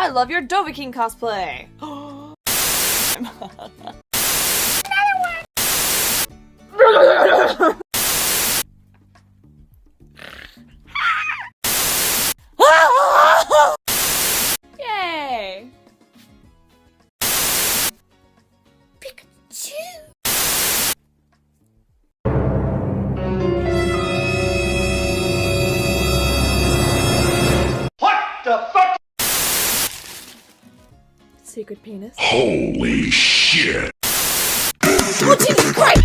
I love your Dovahkiin cosplay! Yay! Pikachu! What the fuck? Secret penis. Holy shit! Oh, Jesus Christ!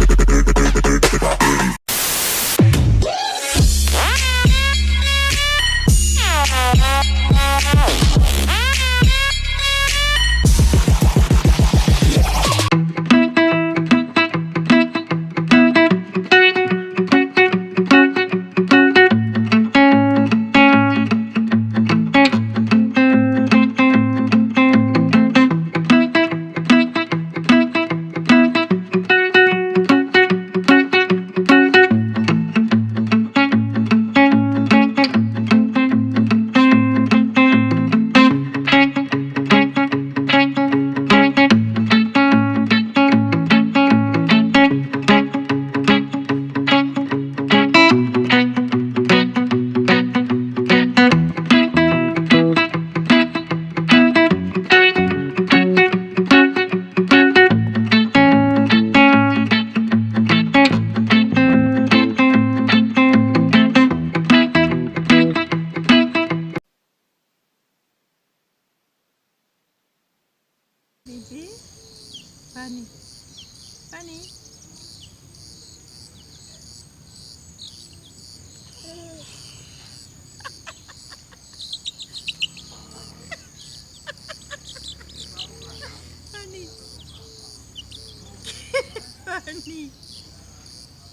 Bibi, Fanny, Fanny. Fanny. Fanny,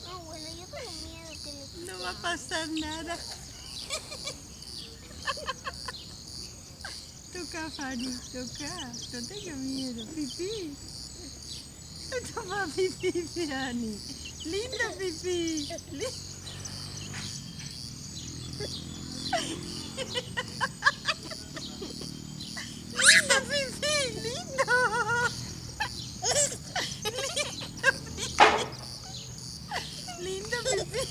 No, bueno, yo tengo miedo que le no va a pasar nada. Toca, Fanny, toca. No tenga miedo, pipí. Toma pipí, Fanny. Linda pipí. Lindo pipí, lindo. Lindo pipí.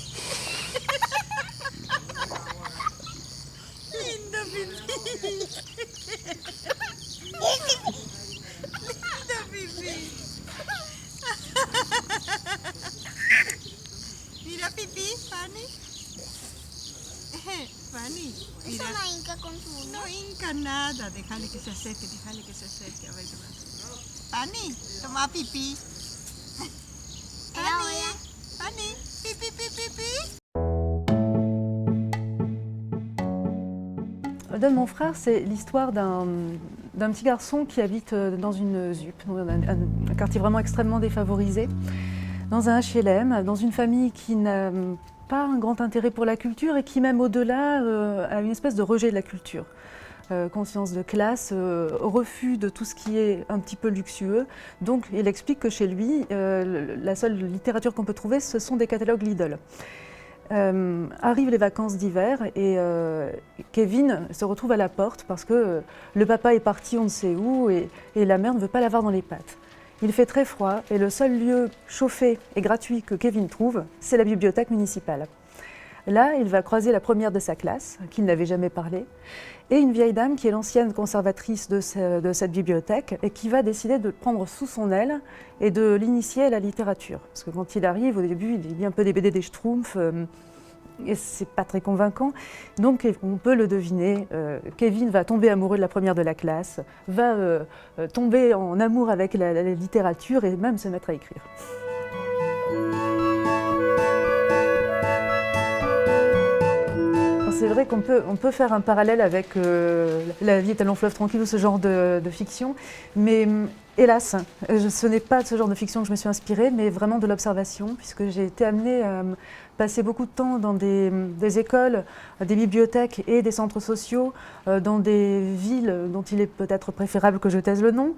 Lindo pipí. Lindo pipí. Mira pipí, Fanny. Fanny, Eso mira. no hinca con su uña. No hinca nada. Déjale que se acerque, déjale que se acerque. A ver qué pasa. Fanny, toma pipí. Fanny, Fanny, pipí, pipí, pipí. De mon frère, c'est l'histoire d'un petit garçon qui habite dans une ZUP, dans un quartier vraiment extrêmement défavorisé, dans un HLM, dans une famille qui n'a pas un grand intérêt pour la culture et qui, même au-delà, a une espèce de rejet de la culture. Conscience de classe, refus de tout ce qui est un petit peu luxueux. Donc il explique que chez lui, la seule littérature qu'on peut trouver, ce sont des catalogues Lidl. Arrivent les vacances d'hiver et Kevin se retrouve à la porte parce que le papa est parti on ne sait où et la mère ne veut pas l'avoir dans les pattes. Il fait très froid et le seul lieu chauffé et gratuit que Kevin trouve, c'est la bibliothèque municipale. Là, il va croiser la première de sa classe, qui n'avait jamais parlé, et une vieille dame qui est l'ancienne conservatrice de cette bibliothèque et qui va décider de le prendre sous son aile et de l'initier à la littérature. Parce que quand il arrive, au début, il lit un peu des BD des Schtroumpfs, et c'est pas très convaincant. Donc on peut le deviner, Kevin va tomber amoureux de la première de la classe, va tomber en amour avec la littérature et même se mettre à écrire. C'est vrai qu'on peut faire un parallèle avec La vie est un long fleuve tranquille ou ce genre de fiction, mais hélas, ce n'est pas de ce genre de fiction que je me suis inspirée, mais vraiment de l'observation, puisque j'ai été amenée à passer beaucoup de temps dans des écoles, des bibliothèques et des centres sociaux, dans des villes dont il est peut-être préférable que je taise le nom,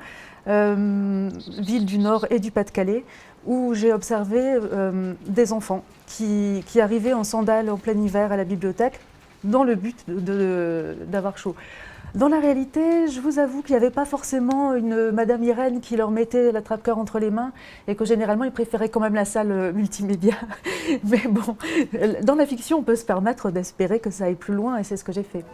villes du Nord et du Pas-de-Calais, où j'ai observé des enfants qui arrivaient en sandales en plein hiver à la bibliothèque, dans le but d'avoir chaud. Dans la réalité, je vous avoue qu'il n'y avait pas forcément une Madame Irène qui leur mettait l'attrape-cœur entre les mains et que généralement ils préféraient quand même la salle multimédia. Mais bon, dans la fiction, on peut se permettre d'espérer que ça aille plus loin et c'est ce que j'ai fait.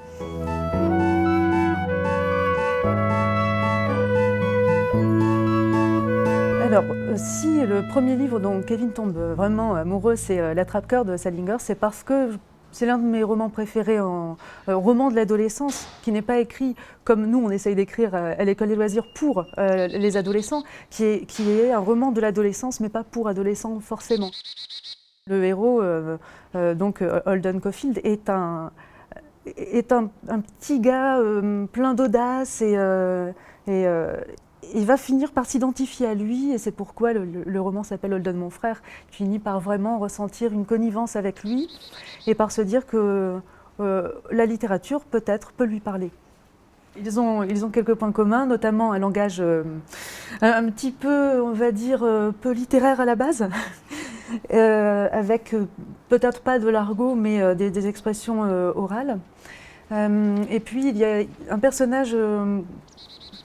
Alors, si le premier livre dont Kevin tombe vraiment amoureux, c'est L'attrape-cœur de Salinger, c'est parce que c'est l'un de mes romans préférés, roman de l'adolescence, qui n'est pas écrit comme nous, on essaye d'écrire à l'école des loisirs pour les adolescents, qui est un roman de l'adolescence, mais pas pour adolescents forcément. Le héros, donc Holden Caulfield, est un petit gars plein d'audace et il va finir par s'identifier à lui et c'est pourquoi le roman s'appelle Holden mon frère. Il finit par vraiment ressentir une connivence avec lui et par se dire que la littérature peut-être peut lui parler. Ils ont quelques points communs, notamment un langage un petit peu, on va dire, peu littéraire à la base, avec peut-être pas de l'argot, mais des expressions orales. Et puis il y a un personnage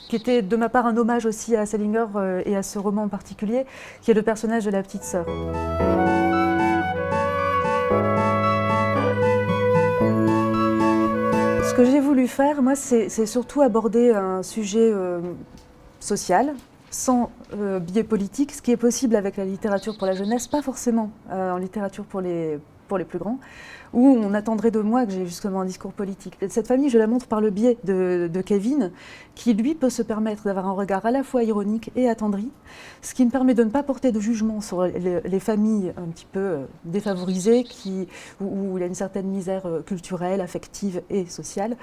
qui était de ma part un hommage aussi à Salinger et à ce roman en particulier, qui est le personnage de la petite sœur. Ce que j'ai voulu faire, moi, c'est surtout aborder un sujet social, sans biais politique, ce qui est possible avec la littérature pour la jeunesse, pas forcément en littérature pour les plus grands, où on attendrait de moi que j'ai justement un discours politique. Cette famille, je la montre par le biais de Kevin, qui lui peut se permettre d'avoir un regard à la fois ironique et attendri, ce qui me permet de ne pas porter de jugement sur les familles un petit peu défavorisées, où il y a une certaine misère culturelle, affective et sociale.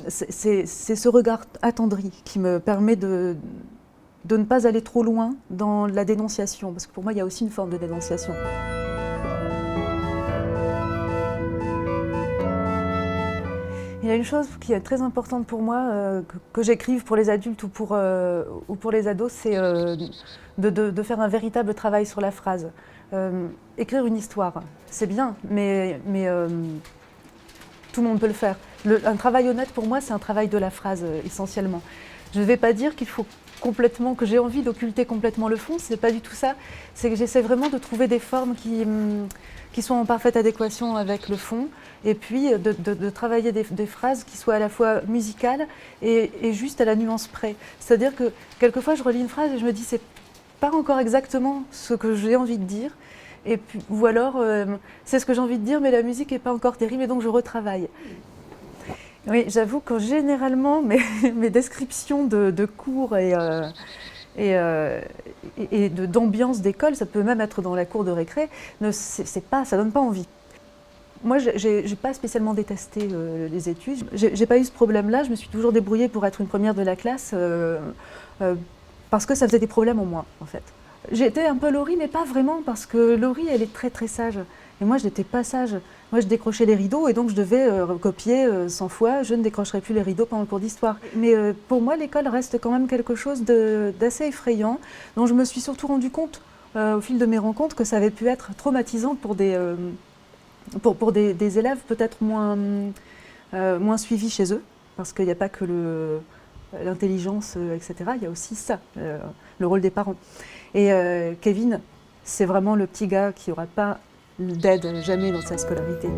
C'est ce regard attendri qui me permet de ne pas aller trop loin dans la dénonciation, parce que pour moi, il y a aussi une forme de dénonciation. Il y a une chose qui est très importante pour moi, que j'écrive pour les adultes ou pour les ados, c'est de faire un véritable travail sur la phrase. Écrire une histoire, c'est bien, mais tout le monde peut le faire. Un travail honnête pour moi, c'est un travail de la phrase essentiellement. Je ne vais pas dire qu'il faut complètement, que j'ai envie d'occulter complètement le fond, c'est pas du tout ça. C'est que j'essaie vraiment de trouver des formes qui sont en parfaite adéquation avec le fond, et puis de travailler des phrases qui soient à la fois musicales et juste à la nuance près. C'est-à-dire que quelquefois je relis une phrase et je me dis c'est pas encore exactement ce que j'ai envie de dire, et puis, ou alors c'est ce que j'ai envie de dire mais la musique n'est pas encore terrible et donc je retravaille. Oui, j'avoue que généralement mes descriptions de cours et d'ambiance d'école, ça peut même être dans la cour de récré, ça donne pas envie. Moi, j'ai pas spécialement détesté les études. J'ai pas eu ce problème-là. Je me suis toujours débrouillée pour être une première de la classe parce que ça faisait des problèmes en moi, en fait. J'étais un peu Laurie, mais pas vraiment, parce que Laurie, elle est très très sage. Et moi, je n'étais pas sage. Moi, je décrochais les rideaux et donc je devais copier 100 fois. Je ne décrocherai plus les rideaux pendant le cours d'histoire. Mais pour moi, l'école reste quand même quelque chose d'assez effrayant, dont je me suis surtout rendu compte au fil de mes rencontres que ça avait pu être traumatisant pour des élèves peut-être moins suivis chez eux, parce qu'il n'y a pas que l'intelligence, etc. Il y a aussi ça, le rôle des parents. Et Kevin, c'est vraiment le petit gars qui n'aura pas d'aide jamais dans sa scolarité.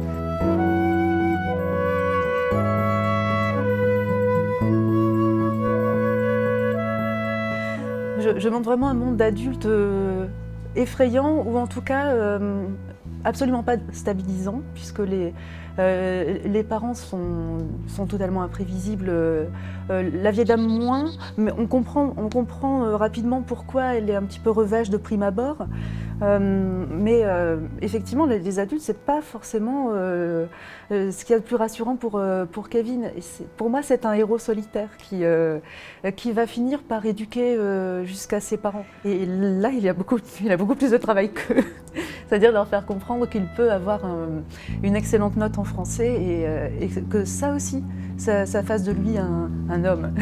Je montre vraiment un monde d'adultes effrayant, ou en tout cas absolument pas stabilisant, puisque les parents sont totalement imprévisibles. La vieille dame moins, mais on comprend rapidement pourquoi elle est un petit peu revêche de prime abord. Mais effectivement, les adultes, c'est pas forcément ce qu'il y a de plus rassurant pour Kevin. Et pour moi, c'est un héros solitaire qui va finir par éduquer jusqu'à ses parents. Et là, il a beaucoup plus de travail qu'eux. C'est-à-dire leur faire comprendre qu'il peut avoir une excellente note en français et que ça aussi, ça fasse de lui un homme.